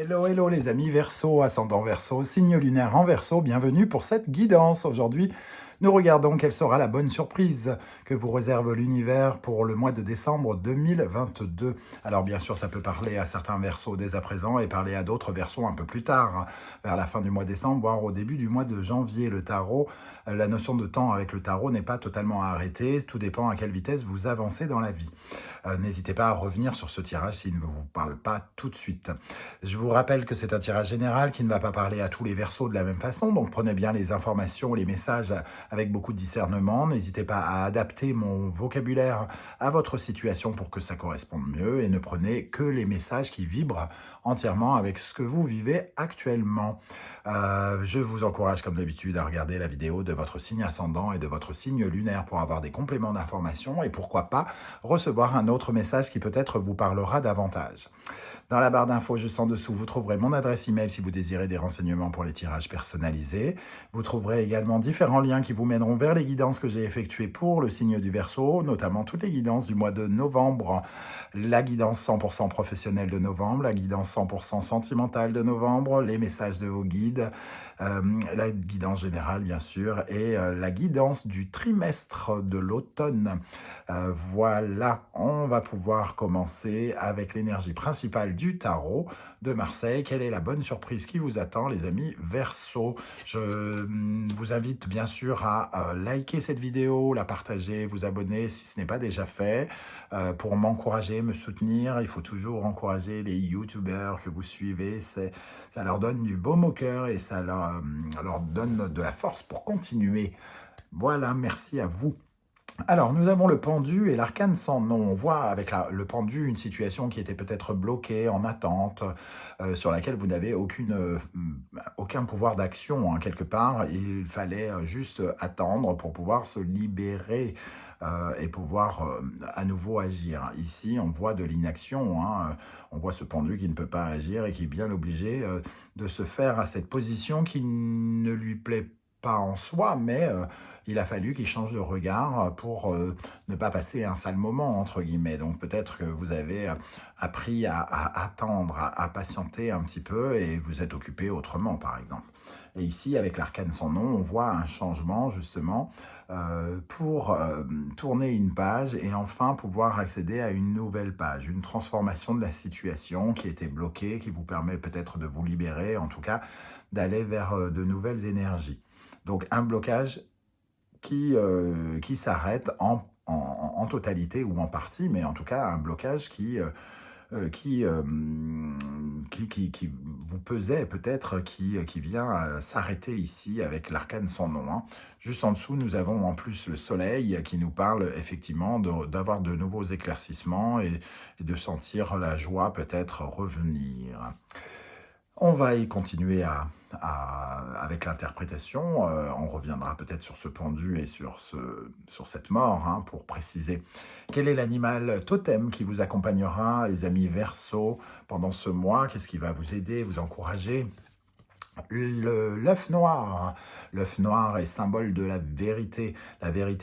Hello, hello les amis Verseau, ascendant Verseau, signe lunaire en Verseau, bienvenue pour cette guidance. Aujourd'hui, nous regardons quelle sera la bonne surprise que vous réserve l'univers pour le mois de décembre 2022. Alors bien sûr, ça peut parler à certains Verseaux dès à présent et parler à d'autres Verseaux un peu plus tard, vers la fin du mois de décembre, voire au début du mois de janvier. Le tarot, la notion de temps avec le tarot n'est pas totalement arrêtée, tout dépend à quelle vitesse vous avancez dans la vie. N'hésitez pas à revenir sur ce tirage s'il ne vous parle pas tout de suite. Je vous rappelle que c'est un tirage général qui ne va pas parler à tous les Verseaux de la même façon, donc prenez bien les informations, les messages avec beaucoup de discernement. N'hésitez pas à adapter mon vocabulaire à votre situation pour que ça corresponde mieux et ne prenez que les messages qui vibrent entièrement avec ce que vous vivez actuellement. Je vous encourage comme d'habitude à regarder la vidéo de votre signe ascendant et de votre signe lunaire pour avoir des compléments d'information et pourquoi pas recevoir un autre message qui peut-être vous parlera davantage. Dans la barre d'infos juste en dessous, vous trouverez mon adresse email si vous désirez des renseignements pour les tirages personnalisés. Vous trouverez également différents liens qui vous mèneront vers les guidances que j'ai effectuées pour le signe du Verseau, notamment toutes les guidances du mois de novembre, la guidance 100% professionnelle de novembre, la guidance 100% sentimentale de novembre, les messages de vos guides, la guidance générale bien sûr, et la guidance du trimestre de l'automne. Voilà, on va pouvoir commencer avec l'énergie principale du tarot de Marseille. Quelle est la bonne surprise qui vous attend, les amis Verseau? Je vous invite bien sûr à liker cette vidéo, la partager, vous abonner si ce n'est pas déjà fait. Pour m'encourager, me soutenir, il faut toujours encourager les youtubeurs que vous suivez. Ça leur donne du baume au cœur et ça leur donne de la force pour continuer. Voilà, merci à vous. Alors, nous avons le pendu et l'arcane sans nom. On voit avec le pendu une situation qui était peut-être bloquée, en attente, sur laquelle vous n'avez aucun pouvoir d'action, hein, quelque part. Il fallait juste attendre pour pouvoir se libérer et pouvoir à nouveau agir. Ici, on voit de l'inaction, hein, on voit ce pendu qui ne peut pas agir et qui est bien obligé de se faire à cette position qui ne lui plaît pas en soi, mais il a fallu qu'il change de regard pour ne pas passer un sale moment, entre guillemets. Donc peut-être que vous avez appris à attendre, à patienter un petit peu et vous êtes occupé autrement, par exemple. Et ici, avec l'arcane sans nom, on voit un changement, justement, pour tourner une page et enfin pouvoir accéder à une nouvelle page, une transformation de la situation qui était bloquée, qui vous permet peut-être de vous libérer, en tout cas, d'aller vers de nouvelles énergies. Donc un blocage qui s'arrête en totalité ou en partie, mais en tout cas un blocage qui vous pesait peut-être, qui vient s'arrêter ici avec l'arcane sans nom. Hein. Juste en dessous, nous avons en plus le soleil qui nous parle effectivement d'avoir de nouveaux éclaircissements et de sentir la joie peut-être revenir. On va y continuer avec l'interprétation. On reviendra peut-être sur ce pendu et sur cette mort, hein, pour préciser. Quel est l'animal totem qui vous accompagnera, les amis Verseau, pendant ce mois? Qu'est-ce qui va vous aider, vous encourager? L'œuf noir. L'œuf noir est symbole de la vérité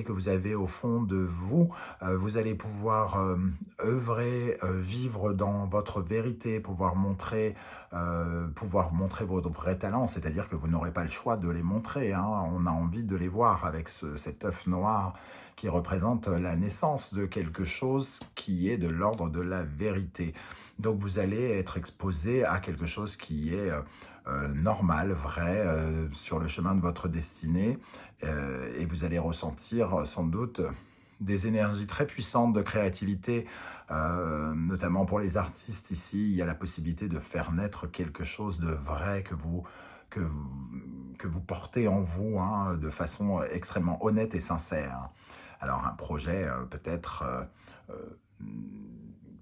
que vous avez au fond de vous. Vous allez pouvoir œuvrer, vivre dans votre vérité, pouvoir montrer vos vrais talents, c'est-à-dire que vous n'aurez pas le choix de les montrer. Hein. On a envie de les voir avec cet œuf noir qui représente la naissance de quelque chose qui est de l'ordre de la vérité. Donc vous allez être exposé à quelque chose qui est normal, vrai, sur le chemin de votre destinée, et vous allez ressentir sans doute des énergies très puissantes de créativité, notamment pour les artistes. Ici, il y a la possibilité de faire naître quelque chose de vrai que vous portez en vous, hein, de façon extrêmement honnête et sincère. Alors un projet peut-être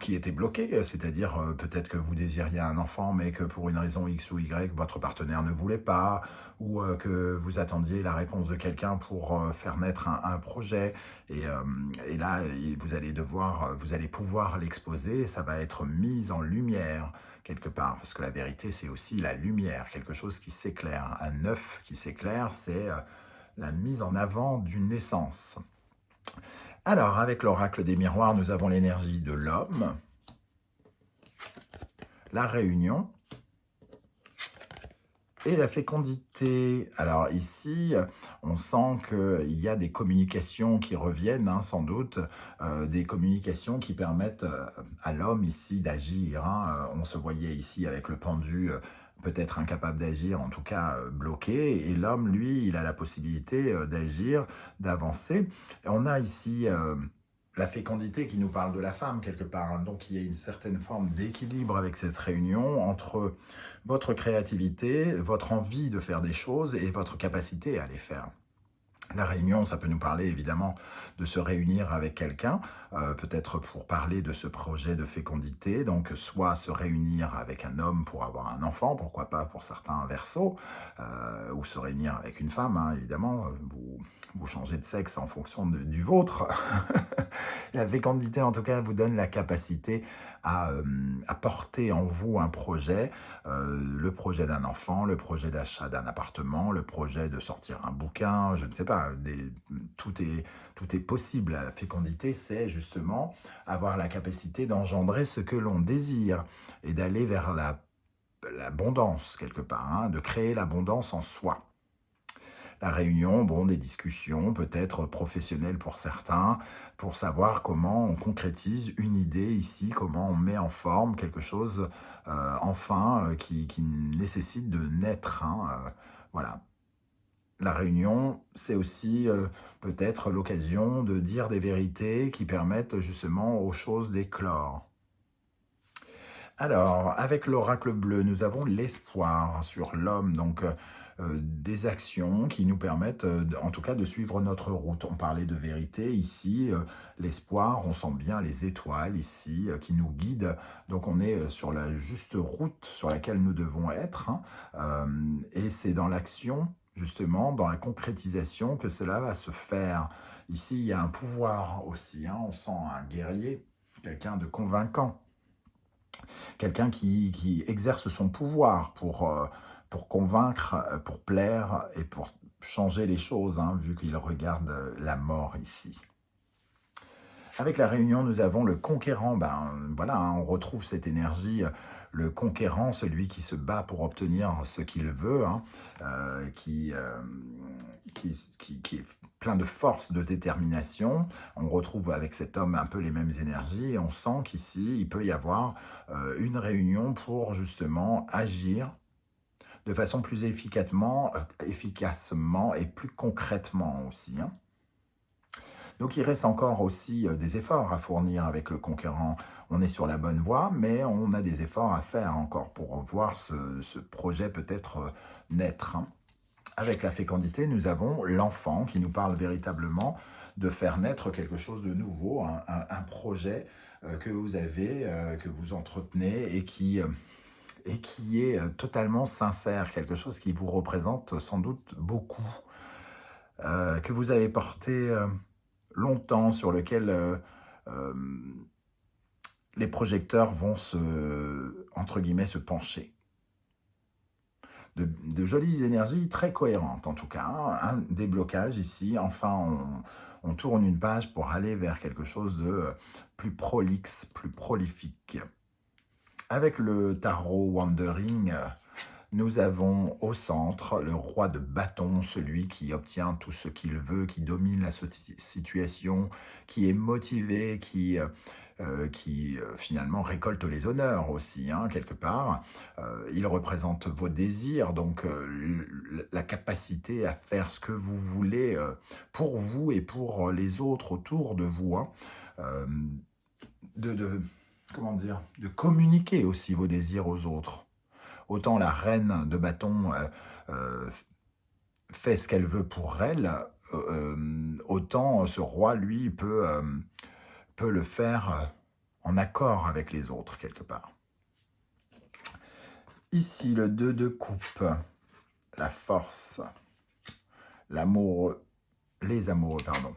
qui était bloqué, c'est-à-dire peut-être que vous désiriez un enfant, mais que pour une raison X ou Y, votre partenaire ne voulait pas, ou que vous attendiez la réponse de quelqu'un pour faire naître un projet, et là, vous allez pouvoir l'exposer, ça va être mis en lumière, quelque part, parce que la vérité, c'est aussi la lumière, quelque chose qui s'éclaire. Un œuf qui s'éclaire, c'est la mise en avant d'une naissance. Alors, avec l'oracle des miroirs, nous avons l'énergie de l'homme, la réunion Et la fécondité, alors ici, on sent qu'il y a des communications qui reviennent, hein, sans doute, des communications qui permettent à l'homme ici d'agir, hein. On se voyait ici avec le pendu, peut-être incapable d'agir, en tout cas bloqué, et l'homme, lui, il a la possibilité d'agir, d'avancer. Et on a ici la fécondité qui nous parle de la femme quelque part, hein. Donc il y a une certaine forme d'équilibre avec cette réunion entre votre créativité, votre envie de faire des choses et votre capacité à les faire. La réunion, ça peut nous parler évidemment de se réunir avec quelqu'un, peut-être pour parler de ce projet de fécondité, donc soit se réunir avec un homme pour avoir un enfant, pourquoi pas pour certains versos, ou se réunir avec une femme, hein, évidemment, vous changez de sexe en fonction du vôtre. La fécondité, en tout cas, vous donne la capacité à porter en vous un projet, le projet d'un enfant, le projet d'achat d'un appartement, le projet de sortir un bouquin, je ne sais pas, tout est possible. La fécondité, c'est justement avoir la capacité d'engendrer ce que l'on désire et d'aller vers l'abondance quelque part, hein, de créer l'abondance en soi. La réunion, bon, des discussions peut-être professionnelles pour certains, pour savoir comment on concrétise une idée ici, comment on met en forme quelque chose, enfin, qui nécessite de naître, hein, voilà. La réunion, c'est aussi peut-être l'occasion de dire des vérités qui permettent justement aux choses d'éclore. Alors, avec l'oracle bleu, nous avons l'espoir sur l'homme, donc des actions qui nous permettent, en tout cas, de suivre notre route. On parlait de vérité ici, l'espoir, on sent bien les étoiles ici qui nous guident. Donc, on est sur la juste route sur laquelle nous devons être, hein, et c'est dans l'action, justement, dans la concrétisation que cela va se faire. Ici, il y a un pouvoir aussi, hein, on sent un guerrier, quelqu'un de convaincant. Quelqu'un qui exerce son pouvoir pour convaincre, pour plaire et pour changer les choses, hein, vu qu'il regarde la mort ici. Avec la réunion, nous avons le conquérant. Ben, voilà, hein, on retrouve cette énergie, le conquérant, celui qui se bat pour obtenir ce qu'il veut, hein, qui est plein de force, de détermination. On retrouve avec cet homme un peu les mêmes énergies et on sent qu'ici, il peut y avoir une réunion pour justement agir de façon plus efficacement et plus concrètement aussi, hein. Donc il reste encore aussi des efforts à fournir avec le conquérant. On est sur la bonne voie, mais on a des efforts à faire encore pour voir ce projet peut-être naître, hein. Avec la fécondité, nous avons l'enfant qui nous parle véritablement de faire naître quelque chose de nouveau, un projet que vous avez, que vous entretenez et qui est totalement sincère, quelque chose qui vous représente sans doute beaucoup, que vous avez porté longtemps, sur lequel euh, les projecteurs vont entre guillemets, se pencher. De jolies énergies très cohérentes en tout cas, hein. Un déblocage ici, enfin on tourne une page pour aller vers quelque chose de plus prolixe, plus prolifique. Avec le tarot Wandering, nous avons au centre le roi de bâton, celui qui obtient tout ce qu'il veut, qui domine la situation, qui est motivé, qui finalement récolte les honneurs aussi, hein, quelque part. Il représente vos désirs, donc la capacité à faire ce que vous voulez pour vous et pour les autres autour de vous, hein. Euh, comment dire, de communiquer aussi vos désirs aux autres. Autant la reine de bâton fait ce qu'elle veut pour elle, autant ce roi, lui, peut le faire en accord avec les autres, quelque part. Ici, le 2 de coupe, la force, l'amoureux, les amoureux, pardon.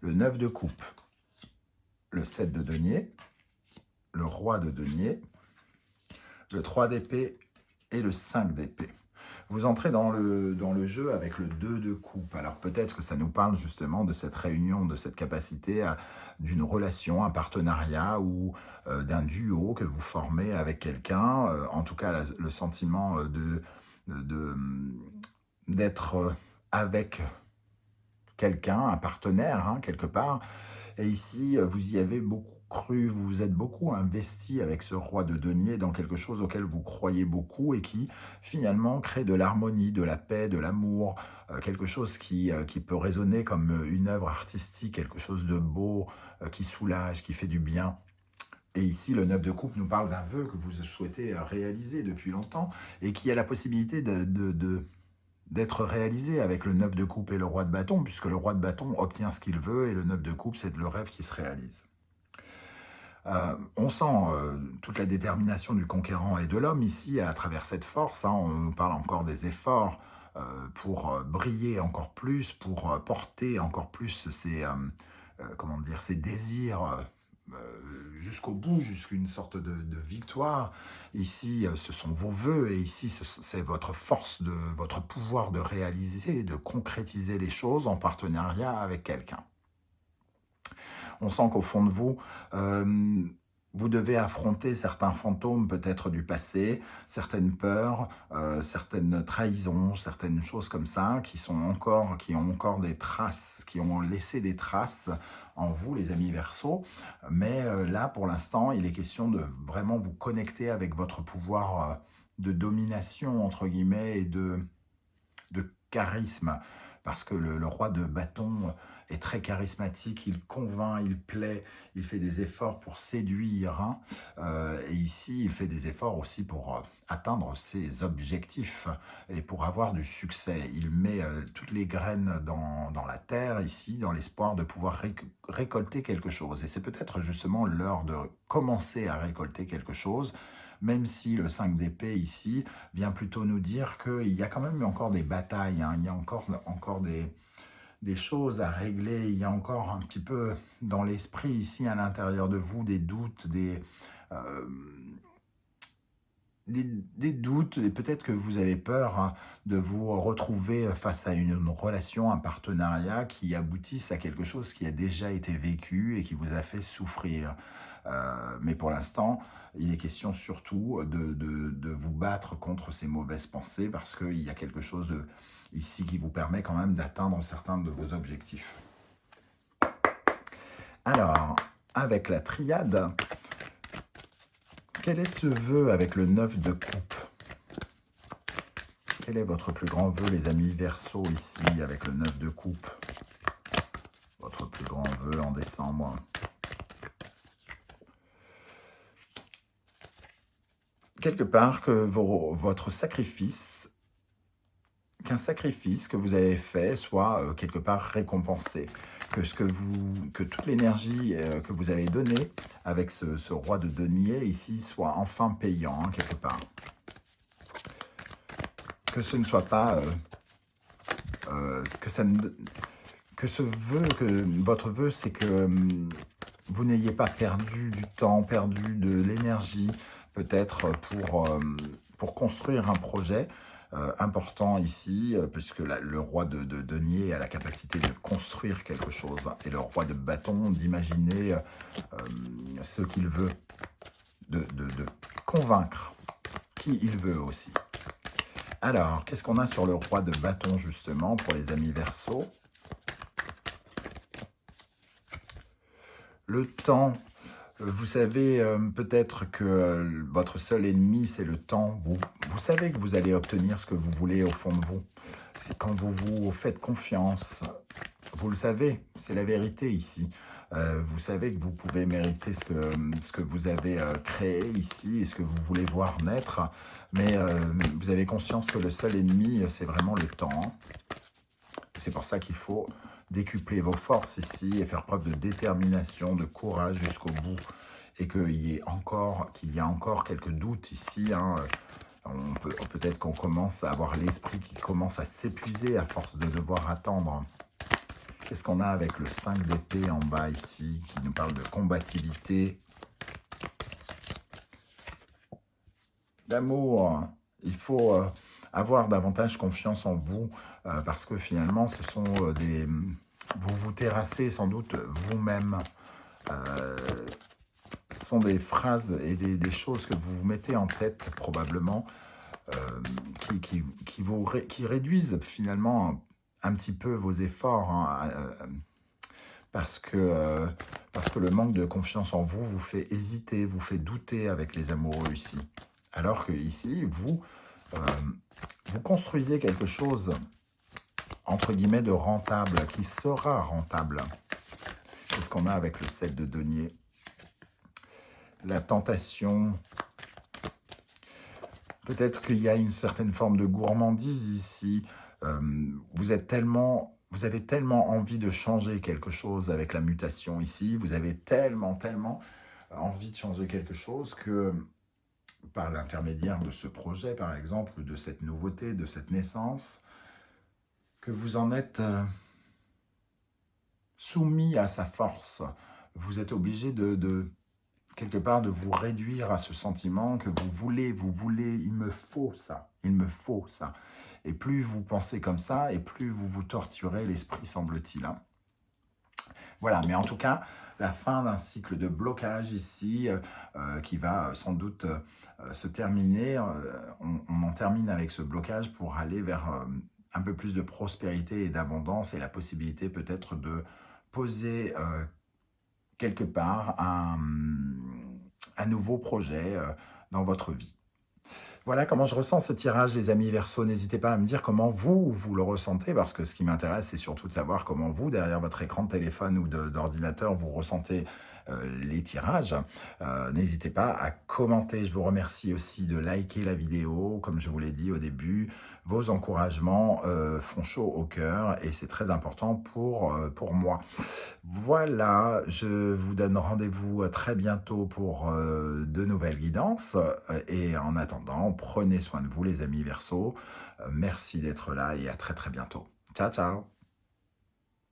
Le 9 de coupe, le 7 de denier, le roi de denier, le 3 d'épée et le 5 d'épée. Vous entrez dans le jeu avec le 2 de coupe. Alors peut-être que ça nous parle justement de cette réunion, de cette capacité d'une relation, un partenariat ou d'un duo que vous formez avec quelqu'un. En tout cas, le sentiment d'être avec quelqu'un, un partenaire, hein, quelque part. Et ici, vous y avez beaucoup cru, vous vous êtes beaucoup investi avec ce roi de denier dans quelque chose auquel vous croyez beaucoup et qui finalement crée de l'harmonie, de la paix, de l'amour, quelque chose qui peut résonner comme une œuvre artistique, quelque chose de beau, qui soulage, qui fait du bien. Et ici, le 9 de coupe nous parle d'un vœu que vous souhaitez réaliser depuis longtemps et qui a la possibilité d'être réalisé avec le 9 de coupe et le roi de bâton, puisque le roi de bâton obtient ce qu'il veut et le 9 de coupe, c'est le rêve qui se réalise. On sent toute la détermination du conquérant et de l'homme ici à travers cette force. Hein, on nous parle encore des efforts pour briller encore plus, pour porter encore plus ses désirs jusqu'au bout, jusqu'une sorte de victoire. Ici, ce sont vos vœux et ici, c'est votre force, votre pouvoir de réaliser, de concrétiser les choses en partenariat avec quelqu'un. On sent qu'au fond de vous, vous devez affronter certains fantômes peut-être du passé, certaines peurs, certaines trahisons, certaines choses comme ça qui ont encore des traces, qui ont laissé des traces en vous, les amis Verseaux. Mais là, pour l'instant, il est question de vraiment vous connecter avec votre pouvoir de domination, entre guillemets, et de charisme. Parce que le roi de bâton est très charismatique, il convainc, il plaît, il fait des efforts pour séduire. Hein. Et ici, il fait des efforts aussi pour atteindre ses objectifs et pour avoir du succès. Il met toutes les graines dans la terre ici, dans l'espoir de pouvoir récolter quelque chose. Et c'est peut-être justement l'heure de commencer à récolter quelque chose, même si le 5 d'épée ici vient plutôt nous dire qu'il y a quand même encore des batailles, hein, il y a encore des choses à régler, il y a encore un petit peu dans l'esprit ici à l'intérieur de vous des doutes, des doutes, et peut-être que vous avez peur hein, de vous retrouver face à une relation, un partenariat qui aboutisse à quelque chose qui a déjà été vécu et qui vous a fait souffrir. Mais pour l'instant, il est question surtout de vous battre contre ces mauvaises pensées parce qu'il y a quelque chose ici qui vous permet quand même d'atteindre certains de vos objectifs. Alors, avec la triade, quel est ce vœu avec le 9 de coupe? Quel est votre plus grand vœu, les amis Verseaux, ici, avec le 9 de coupe? Votre plus grand vœu en décembre. Quelque part, que votre sacrifice, qu'un sacrifice que vous avez fait soit quelque part récompensé. Que toute l'énergie que vous avez donnée avec ce roi de denier ici soit enfin payant, hein, quelque part. Que ce ne soit pas... votre vœu, c'est que vous n'ayez pas perdu du temps, perdu de l'énergie, peut-être pour construire un projet important ici, puisque le roi de denier a la capacité de construire quelque chose, et le roi de bâton d'imaginer ce qu'il veut, de convaincre qui il veut aussi. Alors, qu'est-ce qu'on a sur le roi de bâton, justement, pour les amis Verseaux? Le temps. Vous savez peut-être que votre seul ennemi, c'est le temps. Vous savez que vous allez obtenir ce que vous voulez au fond de vous. C'est quand vous vous faites confiance. Vous le savez, c'est la vérité ici. Vous savez que vous pouvez mériter ce que vous avez créé ici et ce que vous voulez voir naître. Mais vous avez conscience que le seul ennemi, c'est vraiment le temps. C'est pour ça qu'il faut décupler vos forces ici et faire preuve de détermination, de courage jusqu'au bout. Et qu'il y a encore quelques doutes ici. Hein. Peut-être qu'on commence à avoir l'esprit qui commence à s'épuiser à force de devoir attendre. Qu'est-ce qu'on a avec le 5 d'épée en bas ici, qui nous parle de combativité, d'amour? Il faut avoir davantage confiance en vous, parce que finalement, ce sont vous vous terrassez sans doute vous-même. Ce sont des phrases et des choses que vous vous mettez en tête probablement, qui réduisent finalement un petit peu vos efforts, hein, parce que le manque de confiance en vous vous fait hésiter, vous fait douter avec les amoureux ici. Alors que ici, euh, vous construisez quelque chose, entre guillemets, de rentable, qui sera rentable. C'est ce qu'on a avec le 7 de denier. La tentation, peut-être qu'il y a une certaine forme de gourmandise ici. Vous avez tellement envie de changer quelque chose avec la mutation ici. Vous avez tellement envie de changer quelque chose que, par l'intermédiaire de ce projet, par exemple, ou de cette nouveauté, de cette naissance, que vous en êtes soumis à sa force. Vous êtes obligé quelque part de vous réduire à ce sentiment que vous voulez, il me faut ça, il me faut ça. Et plus vous pensez comme ça, et plus vous vous torturez l'esprit, semble-t-il. Hein. Voilà, mais en tout cas, la fin d'un cycle de blocage ici, qui va sans doute se terminer. On en termine avec ce blocage pour aller vers un peu plus de prospérité et d'abondance, et la possibilité peut-être de poser quelque part un nouveau projet dans votre vie. Voilà comment je ressens ce tirage, les amis Verseau. N'hésitez pas à me dire comment vous le ressentez, parce que ce qui m'intéresse, c'est surtout de savoir comment vous, derrière votre écran de téléphone ou d'ordinateur, vous ressentez les tirages. N'hésitez pas à commenter. Je vous remercie aussi de liker la vidéo. Comme je vous l'ai dit au début, vos encouragements font chaud au cœur et c'est très important pour moi. Voilà, je vous donne rendez-vous très bientôt pour de nouvelles guidances. Et en attendant, prenez soin de vous les amis Verseau. Merci d'être là et à très bientôt. Ciao, ciao!